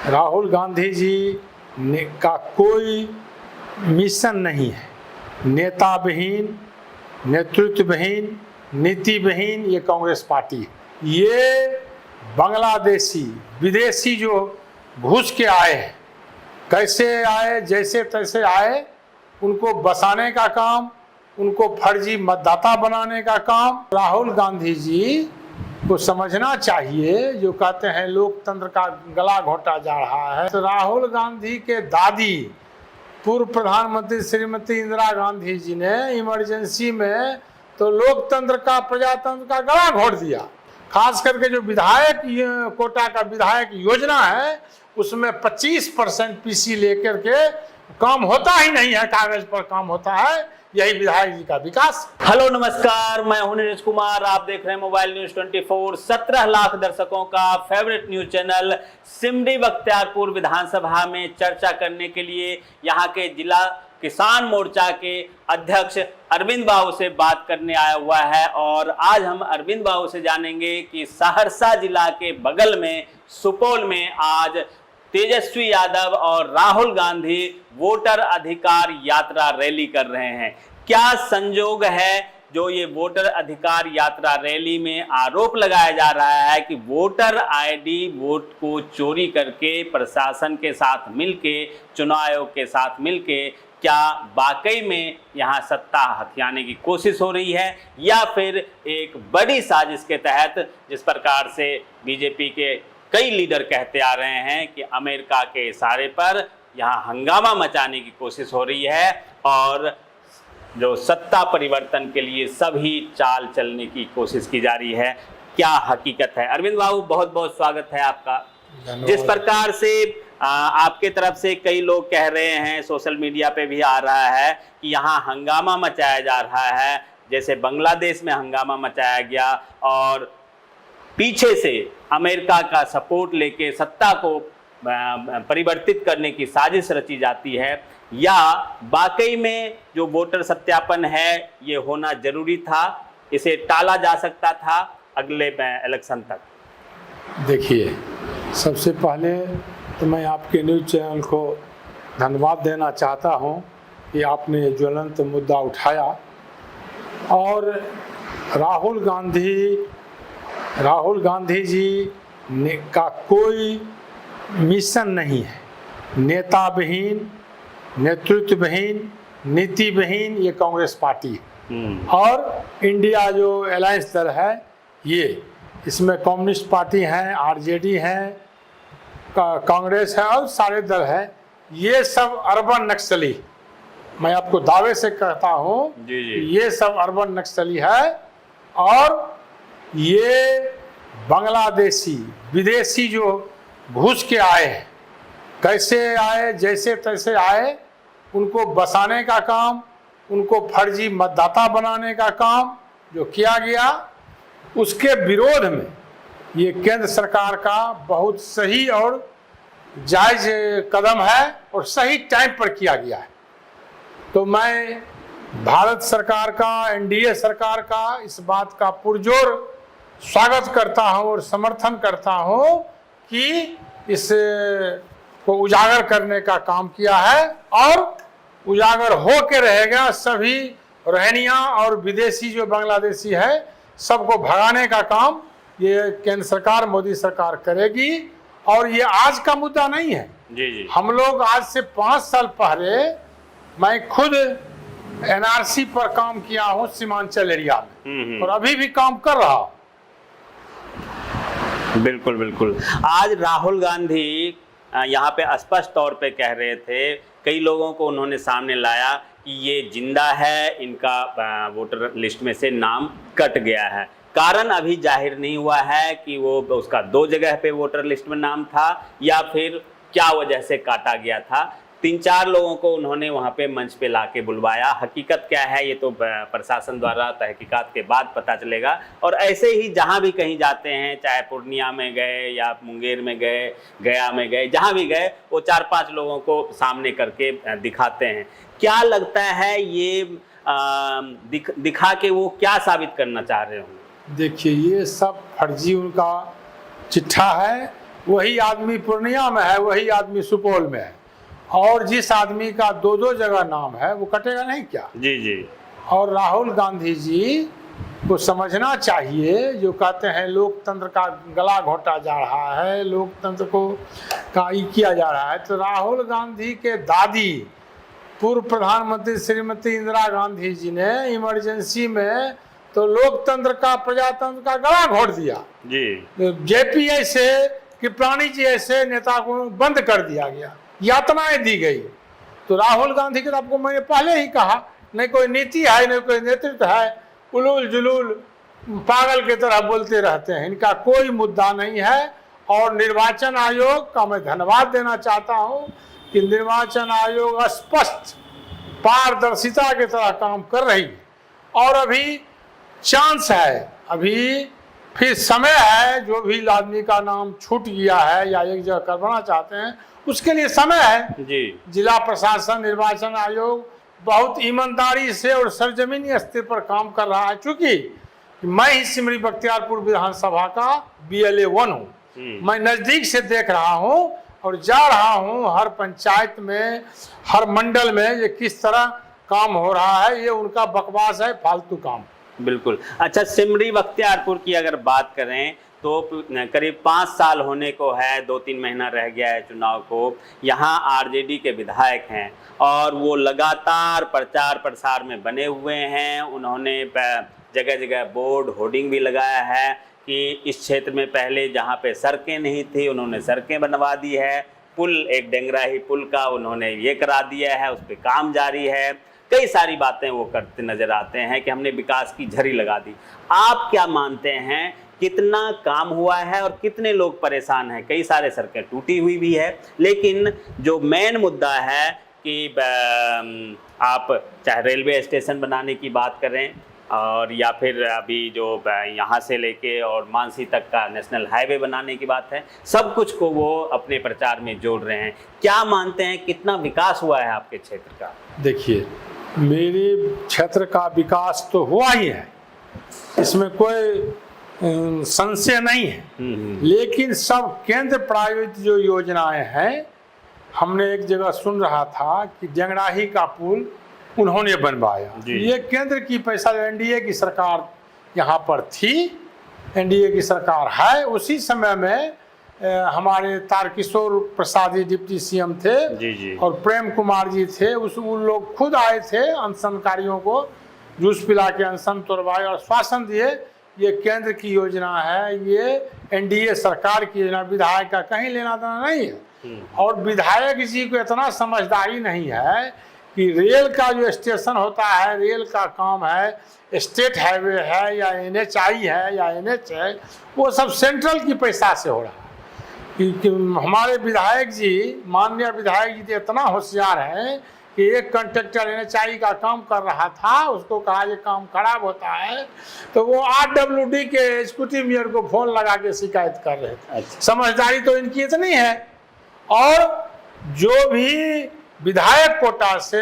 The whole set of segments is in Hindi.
राहुल गांधी जी का कोई मिशन नहीं है। नेता विहीन, नेतृत्व विहीन, नीति विहीन ये कांग्रेस पार्टी है। ये बांग्लादेशी विदेशी जो घुस के आए हैं, कैसे आए, जैसे तैसे आए, उनको बसाने का काम, उनको फर्जी मतदाता बनाने का काम राहुल गांधी जी को समझना चाहिए। जो कहते हैं लोकतंत्र का गला घोटा जा रहा है, तो राहुल गांधी के दादी पूर्व प्रधानमंत्री श्रीमती इंदिरा गांधी जी ने इमरजेंसी में तो लोकतंत्र का, प्रजातंत्र का गला घोट दिया। खास करके जो विधायक कोटा का विधायक योजना है उसमें 25% पीसी लेकर के काम होता ही नहीं है, कागज पर काम होता है। यही विधायक जी का विकास। हेलो नमस्कार, मैं हूं नीरज कुमार। आप देख रहे हैं मोबाइल न्यूज 24। 17 लाख दर्शकों का favourite news channel Simri Bakhtiyarpur विधानसभा में चर्चा करने के लिए यहां के जिला किसान मोर्चा के अध्यक्ष अरविंद बाबू से बात करने आया हुआ है। और आज हम अरविंद बाबू से जानेंगे कि सहरसा जिला के बगल में सुपौल में आज तेजस्वी यादव और राहुल गांधी वोटर अधिकार यात्रा रैली कर रहे हैं। क्या संजोग है जो ये वोटर अधिकार यात्रा रैली में आरोप लगाया जा रहा है कि वोटर आईडी वोट को चोरी करके प्रशासन के साथ मिलके, चुनाव आयोग के साथ मिलके क्या वाकई में यहाँ सत्ता हथियाने की कोशिश हो रही है, या फिर एक बड़ी साजिश के तहत जिस प्रकार से बीजेपी के कई लीडर कहते आ रहे हैं कि अमेरिका के इशारे पर यहाँ हंगामा मचाने की कोशिश हो रही है और जो सत्ता परिवर्तन के लिए सभी चाल चलने की कोशिश की जा रही है। क्या हकीकत है? अरविंद बाबू, बहुत बहुत स्वागत है आपका। जिस प्रकार से आपके तरफ से कई लोग कह रहे हैं, सोशल मीडिया पे भी आ रहा है कि यहाँ हंगामा मचाया जा रहा है, जैसे बांग्लादेश में हंगामा मचाया गया और पीछे से अमेरिका का सपोर्ट लेके सत्ता को परिवर्तित करने की साजिश रची जाती है, या वाकई में जो वोटर सत्यापन है ये होना जरूरी था, इसे टाला जा सकता था अगले इलेक्शन तक? देखिए, सबसे पहले तो मैं आपके न्यूज़ चैनल को धन्यवाद देना चाहता हूं कि आपने ज्वलंत मुद्दा उठाया। और राहुल गांधी जी का कोई मिशन नहीं है। नेता विहीन, नेतृत्व विहीन, नीति विहीन ये कांग्रेस पार्टी है। और इंडिया जो अलायंस दल है ये, इसमें कम्युनिस्ट पार्टी हैं, आरजेडी हैं, कांग्रेस है और सारे दल हैं। ये सब अर्बन नक्सली, मैं आपको दावे से कहता हूँ, ये सब अर्बन नक्सली है। और ये बांग्लादेशी विदेशी जो घुस के आए हैं, कैसे आए, जैसे तैसे आए, उनको बसाने का काम, उनको फर्जी मतदाता बनाने का काम जो किया गया, उसके विरोध में ये केंद्र सरकार का बहुत सही और जायज कदम है और सही टाइम पर किया गया है। तो मैं भारत सरकार का, एनडीए सरकार का इस बात का पुरजोर स्वागत करता हूं और समर्थन करता हूं कि इस को उजागर करने का काम किया है और उजागर हो के रहेगा। सभी रोहिंग्या और विदेशी जो बांग्लादेशी है सबको भगाने का काम ये केंद्र सरकार, मोदी सरकार करेगी। और ये आज का मुद्दा नहीं है। जी। हम लोग आज से 5 साल पहले, मैं खुद एनआरसी पर काम किया हूँ सीमांचल एरिया में और अभी भी काम कर रहा हूँ। बिल्कुल बिल्कुल। आज राहुल गांधी यहाँ पे स्पष्ट तौर पे कह रहे थे, कई लोगों को उन्होंने सामने लाया कि ये जिंदा है, इनका वोटर लिस्ट में से नाम कट गया है। कारण अभी जाहिर नहीं हुआ है कि वो उसका 2 जगह पे वोटर लिस्ट में नाम था या फिर क्या वजह से काटा गया था। 3-4 लोगों को उन्होंने वहाँ पे मंच पे लाके बुलवाया। हकीकत क्या है ये तो प्रशासन द्वारा तहकीकात के बाद पता चलेगा। और ऐसे ही जहाँ भी कहीं जाते हैं, चाहे पूर्णिया में गए या मुंगेर में गए, गया में गए, जहाँ भी गए, वो 4-5 लोगों को सामने करके दिखाते हैं। क्या लगता है ये दिखा के वो क्या साबित करना चाह रहे होंगे? देखिए, ये सब फर्जी उनका चिट्ठा है वही आदमी पूर्णिया में है, वही आदमी सुपौल में है, और जिस आदमी का दो दो जगह नाम है वो कटेगा नहीं क्या? जी जी। और राहुल गांधी जी को समझना चाहिए, जो कहते हैं लोकतंत्र का गला घोटा जा रहा है, लोकतंत्र को का ई किया जा रहा है, तो राहुल गांधी के दादी पूर्व प्रधानमंत्री श्रीमती इंदिरा गांधी जी ने इमरजेंसी में तो लोकतंत्र का, प्रजातंत्र का गला घोट दिया जी। जेपी ऐसे कृपलानी जी ऐसे नेता को बंद कर दिया गया, यातनाएं दी गई। तो राहुल गांधी के तो आपको मैंने पहले ही कहा, नहीं कोई नीति है, नहीं कोई नेतृत्व है, उलूल जुलूल पागल की तरह बोलते रहते हैं, इनका कोई मुद्दा नहीं है। और निर्वाचन आयोग का मैं धन्यवाद देना चाहता हूं कि निर्वाचन आयोग स्पष्ट पारदर्शिता की तरह काम कर रही है, और अभी चांस है, अभी फिर समय है, जो भी आदमी का नाम छूट गया है या एक जगह करवाना चाहते हैं उसके लिए समय है जी। जिला प्रशासन, निर्वाचन आयोग बहुत ईमानदारी से और सरजमीनी स्तर पर काम कर रहा है। चूंकि मैं ही सिमरी बख्तियारपुर विधानसभा का BLA 1 हूँ, मैं नज़दीक से देख रहा हूँ और जा रहा हूँ हर पंचायत में, हर मंडल में ये किस तरह काम हो रहा है। ये उनका बकवास है, फालतू काम। बिल्कुल। अच्छा, सिमरी बख्तियारपुर की अगर बात करें तो करीब 5 साल होने को है, 2-3 महीना रह गया है चुनाव को। यहाँ RJD के विधायक हैं और वो लगातार प्रचार प्रसार में बने हुए हैं। उन्होंने जगह जगह बोर्ड होर्डिंग भी लगाया है कि इस क्षेत्र में पहले जहाँ पे सड़कें नहीं थी उन्होंने सड़कें बनवा दी है, पुल, एक डेंगराही पुल का उन्होंने ये करा दिया है, उस पर काम जारी है। कई सारी बातें वो करते नजर आते हैं कि हमने विकास की झड़ी लगा दी। आप क्या मानते हैं, कितना काम हुआ है और कितने लोग परेशान हैं? कई सारे सड़कें टूटी हुई भी है, लेकिन जो मेन मुद्दा है कि आप चाहे रेलवे स्टेशन बनाने की बात करें और या फिर अभी जो यहाँ से लेके और मानसी तक का नेशनल हाईवे बनाने की बात है, सब कुछ को वो अपने प्रचार में जोड़ रहे हैं। क्या मानते हैं, कितना विकास हुआ है आपके क्षेत्र का? देखिए, मेरे क्षेत्र का विकास तो हुआ ही है, इसमें कोई संशय नहीं है, लेकिन सब केंद्र प्रायोजित जो योजनाएं हैं, हमने एक जगह सुन रहा था कि डेंगराही का पुल उन्होंने बनवाया, ये केंद्र की पैसा, NDA की सरकार यहाँ पर थी, NDA की सरकार है। उसी समय में हमारे तारकिशोर प्रसाद जी डिप्टी CM थे जी। और प्रेम कुमार जी थे। उन लोग खुद आए थे, अनशनकारियों को जूस पिला के अनशन तोड़वाए और श्वासन दिए ये केंद्र की योजना है, ये NDA सरकार की योजना, विधायक का कहीं लेना देना नहीं है। और विधायक जी को इतना समझदारी नहीं है कि रेल का जो स्टेशन होता है, रेल का काम है, स्टेट हाईवे है या NHI है या NH है, वो सब सेंट्रल की पैसा से हो रहा है। कि हमारे विधायक जी, माननीय विधायक जी इतना होशियार हैं कि एक कंट्रैक्टर NHI का काम कर रहा था, उसको कहा ये काम खराब होता है, तो वो RWD के एग्जीक्यूटिव मेयर को फोन लगा के शिकायत कर रहे थे। समझदारी तो इनकी इतनी है। और जो भी विधायक कोटा से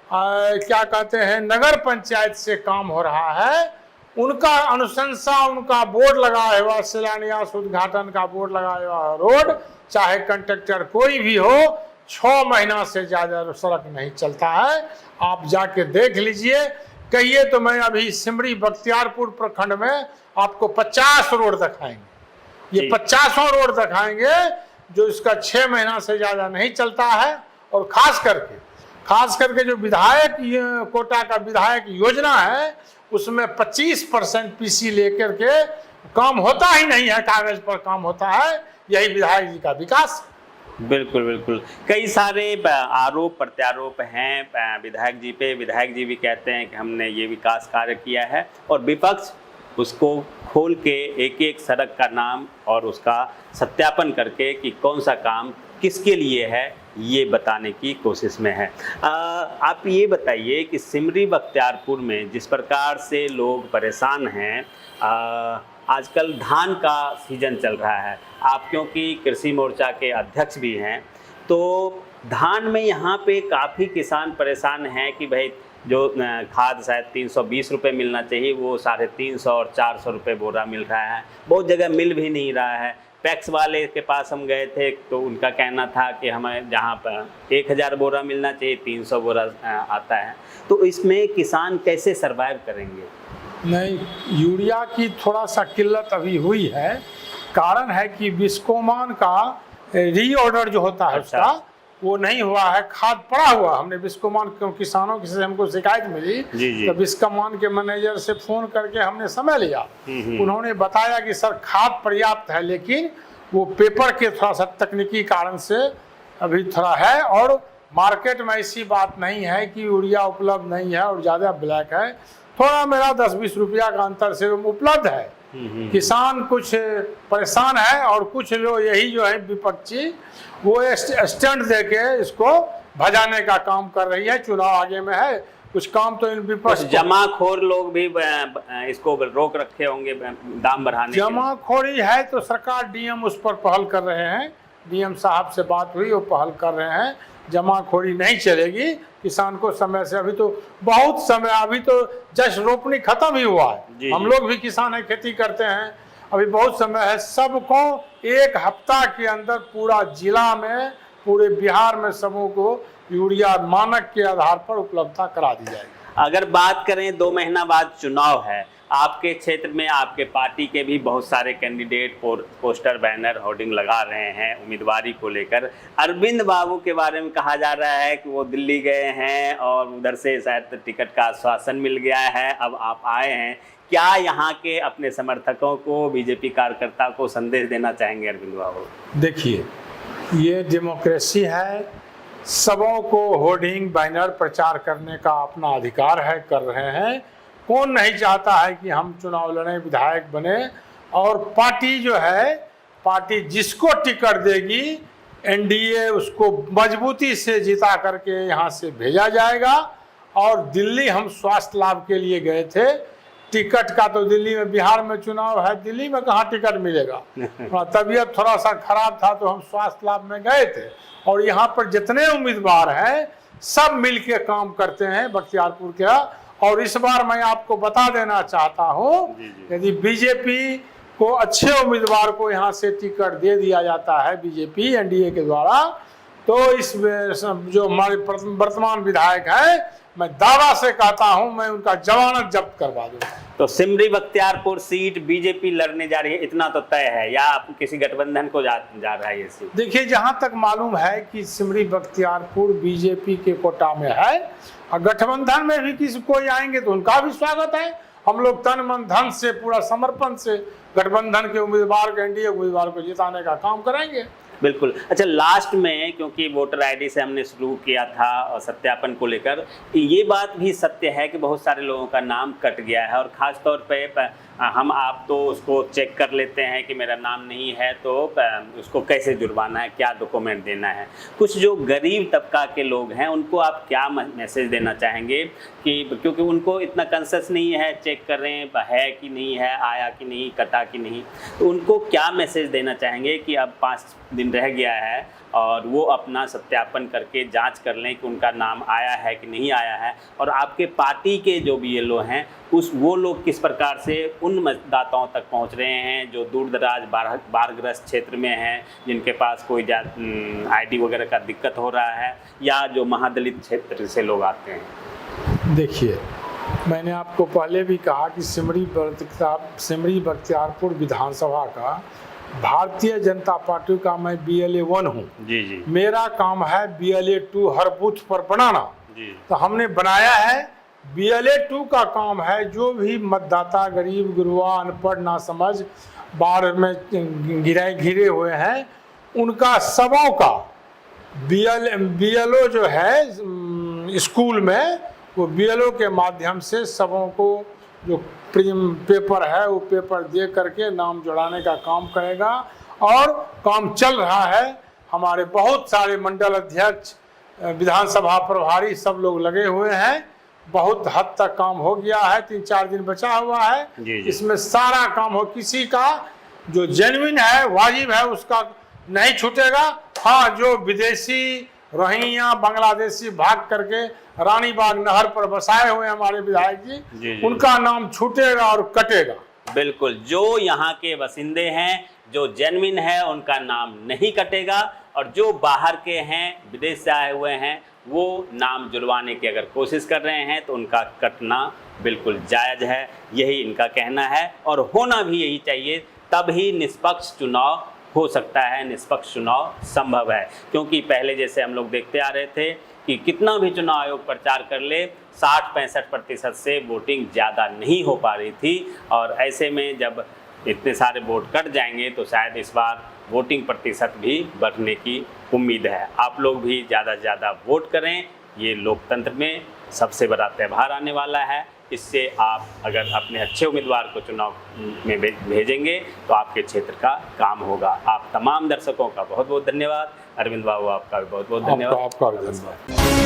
क्या कहते हैं, नगर पंचायत से काम हो रहा है, उनका अनुशंसा, उनका बोर्ड लगाया हुआ, शिलान्यास उद्घाटन का बोर्ड लगाया हुआ रोड, चाहे कंट्रैक्टर कोई भी हो, 6 महीना से ज़्यादा सड़क नहीं चलता है। आप जाके देख लीजिए। कहिए तो मैं अभी सिमरी बख्तियारपुर प्रखंड में आपको 50 रोड दिखाएंगे, ये 50 रोड दिखाएंगे जो इसका 6 महीना से ज़्यादा नहीं चलता है। और खास करके जो विधायक कोटा का विधायक योजना है, उसमें 25% PC लेकर के काम होता ही नहीं है, कागज पर काम होता है। यही विधायक जी का विकास। बिल्कुल बिल्कुल। कई सारे आरोप प्रत्यारोप हैं विधायक जी पे। विधायक जी भी कहते हैं कि हमने ये विकास कार्य किया है, और विपक्ष उसको खोल के एक एक सड़क का नाम और उसका सत्यापन करके कि कौन सा काम किसके लिए है ये बताने की कोशिश में है। आप ये बताइए कि सिमरी बख्तियारपुर में जिस प्रकार से लोग परेशान हैं, आजकल धान का सीजन चल रहा है, आप क्योंकि कृषि मोर्चा के अध्यक्ष भी हैं, तो धान में यहाँ पे काफ़ी किसान परेशान हैं कि भाई जो खाद शायद 320 रुपये मिलना चाहिए वो 350 और 400 रुपये बोरा मिल रहा है, बहुत जगह मिल भी नहीं रहा है। पैक्स वाले के पास हम गए थे तो उनका कहना था कि हमें जहाँ पर 1000 बोरा मिलना चाहिए 300 बोरा आता है। तो इसमें किसान कैसे सरवाइव करेंगे? नहीं, यूरिया की थोड़ा सा किल्लत अभी हुई है। कारण है कि बिस्कोमान का रीऑर्डर जो होता है अच्छा। उसका वो नहीं हुआ है। खाद पड़ा हुआ, हमने बिस्कोमान किसानों से हमको शिकायत मिली जी। तो बिस्कोमान के मैनेजर से फोन करके हमने समय लिया। उन्होंने बताया कि सर खाद पर्याप्त है, लेकिन वो पेपर के थोड़ा सा तकनीकी कारण से अभी थोड़ा है, और मार्केट में ऐसी बात नहीं है कि यूरिया उपलब्ध नहीं है और ज़्यादा ब्लैक है। थोड़ा मेरा 10-20 रुपया का अंतर से उपलब्ध है। किसान कुछ परेशान है और कुछ लोग यही जो है विपक्षी वो स्टैंड देके इसको भजाने का काम कर रही है। चुनाव आगे में है, कुछ काम तो इन विपक्ष जमाखोर लोग भी इसको रोक रखे होंगे दाम बढ़ाने के लिए। जमाखोरी है तो सरकार डीएम उस पर पहल कर रहे हैं। डीएम साहब से बात हुई, वो पहल कर रहे हैं। जमाखोरी नहीं चलेगी। किसान को समय से, अभी तो बहुत समय, अभी तो जस्ट रोपनी खत्म ही हुआ है। हम लोग भी किसान है, खेती करते हैं, अभी बहुत समय है। सबको 1 हफ्ता के अंदर पूरा जिला में, पूरे बिहार में सबों को यूरिया मानक के आधार पर उपलब्धता करा दी जाएगी। अगर बात करें 2 महीना बाद चुनाव है, आपके क्षेत्र में आपके पार्टी के भी बहुत सारे कैंडिडेट पोस्टर बैनर होर्डिंग लगा रहे हैं उम्मीदवारी को लेकर। अरविंद बाबू के बारे में कहा जा रहा है कि वो दिल्ली गए हैं और उधर से शायद टिकट का आश्वासन मिल गया है, अब आप आए हैं। क्या यहाँ के अपने समर्थकों को, बीजेपी कार्यकर्ता को संदेश देना चाहेंगे अरविंद बाबू? देखिए, ये डेमोक्रेसी है, सबों को होर्डिंग बैनर प्रचार करने का अपना अधिकार है, कर रहे हैं। कौन नहीं चाहता है कि हम चुनाव लड़ें, विधायक बने, और पार्टी जो है, पार्टी जिसको टिकट देगी एनडीए उसको मजबूती से जिता करके यहाँ से भेजा जाएगा। और दिल्ली हम स्वास्थ्य लाभ के लिए गए थे। टिकट का तो दिल्ली में, बिहार में चुनाव है, दिल्ली में कहाँ टिकट मिलेगा। तबीयत थोड़ा सा खराब था तो हम स्वास्थ्य लाभ में गए थे। और यहाँ पर जितने उम्मीदवार हैं सब मिलके काम करते हैं बख्तियारपुर का। और इस बार मैं आपको बता देना चाहता हूँ, यदि बीजेपी को अच्छे उम्मीदवार को यहाँ से टिकट दे दिया जाता है बीजेपी एनडीए के द्वारा, तो इस जो हमारे वर्तमान विधायक हैं, मैं दावा से कहता हूं मैं उनका जमानत जब्त करवा दूंगा। तो सिमरी बख्तियारपुर सीट बीजेपी लड़ने जा रही है, इतना तो तय है, या किसी गठबंधन को जा रहा है ये सीट? देखिए, जहां तक मालूम है कि सिमरी बख्तियारपुर बीजेपी के कोटा में है, और गठबंधन में भी किसी कोई आएंगे तो उनका भी स्वागत है। हम लोग तन मन धन से, पूरा समर्पण से गठबंधन के उम्मीदवार को, एनडीए उम्मीदवार को जिताने का काम करेंगे। बिल्कुल। अच्छा, लास्ट में, क्योंकि वोटर आईडी से हमने शुरू किया था और सत्यापन को लेकर, ये बात भी सत्य है कि बहुत सारे लोगों का नाम कट गया है, और ख़ास तौर पे हम आप तो उसको चेक कर लेते हैं कि मेरा नाम नहीं है तो उसको कैसे जुर्माना है, क्या डॉक्यूमेंट देना है। कुछ जो गरीब तबका के लोग हैं उनको आप क्या मैसेज देना चाहेंगे कि क्योंकि उनको इतना कंसेस नहीं है, चेक कर रहे हैं है कि नहीं है, आया कि नहीं, कटा कि नहीं, तो उनको क्या मैसेज देना चाहेंगे कि अब 5 दिन रह गया है और वो अपना सत्यापन करके जांच कर लें कि उनका नाम आया है कि नहीं आया है, और आपके पार्टी के जो BLO हैं वो लोग किस प्रकार से उन मतदाताओं तक पहुंच रहे हैं जो दूर दराज बाढ़ग्रस्त क्षेत्र में हैं, जिनके पास कोई आईडी वगैरह का दिक्कत हो रहा है, या जो महादलित क्षेत्र से लोग आते हैं? देखिए, मैंने आपको पहले भी कहा कि सिमरी बख्तियारपुर विधानसभा का भारतीय जनता पार्टी का मैं BLA 1 हूँ। जी। मेरा काम है BLA 2 हर बूथ पर बनाना। तो हमने बनाया है। BLA 2 का काम है जो भी मतदाता गरीब गुरुआ अनपढ़ ना समझ बाढ़ में घिरे हुए हैं, उनका सबों का BLO जो है स्कूल में, वो BLO के माध्यम से सबों को जो पेपर है वो पेपर दे करके नाम जोड़ाने का काम करेगा। और काम चल रहा है। हमारे बहुत सारे मंडल अध्यक्ष, विधानसभा प्रभारी सब लोग लगे हुए हैं। बहुत हद तक काम हो गया है, 3-4 दिन बचा हुआ है। जी। इसमें सारा काम हो, किसी का जो जेन्युइन है, वाजिब है, उसका नहीं छूटेगा। हाँ, जो विदेशी रोहिंग्या बांग्लादेशी भाग करके रानीबाग नहर पर बसाए हुए हमारे विधायक जी, उनका नाम छूटेगा और कटेगा। बिल्कुल, जो यहाँ के बासिंदे हैं, जो जेन्युइन है, उनका नाम नहीं कटेगा, और जो बाहर के हैं, विदेश से आए हुए हैं, वो नाम जुड़वाने की अगर कोशिश कर रहे हैं तो उनका कटना बिल्कुल जायज़ है। यही इनका कहना है और होना भी यही चाहिए, तभी निष्पक्ष चुनाव हो सकता है, निष्पक्ष चुनाव संभव है। क्योंकि पहले जैसे हम लोग देखते आ रहे थे कि कितना भी चुनाव आयोग प्रचार कर ले, 60-65% से वोटिंग ज़्यादा नहीं हो पा रही थी, और ऐसे में जब इतने सारे वोट कट जाएंगे तो शायद इस बार वोटिंग प्रतिशत भी बढ़ने की उम्मीद है। आप लोग भी ज़्यादा से ज़्यादा वोट करें, ये लोकतंत्र में सबसे बड़ा त्यौहार आने वाला है। इससे आप अगर अपने अच्छे उम्मीदवार को चुनाव में भेजेंगे तो आपके क्षेत्र का काम होगा। आप तमाम दर्शकों का बहुत बहुत धन्यवाद। अरविंद बाबू, आपका भी बहुत बहुत धन्यवाद। आपका भी धन्यवाद।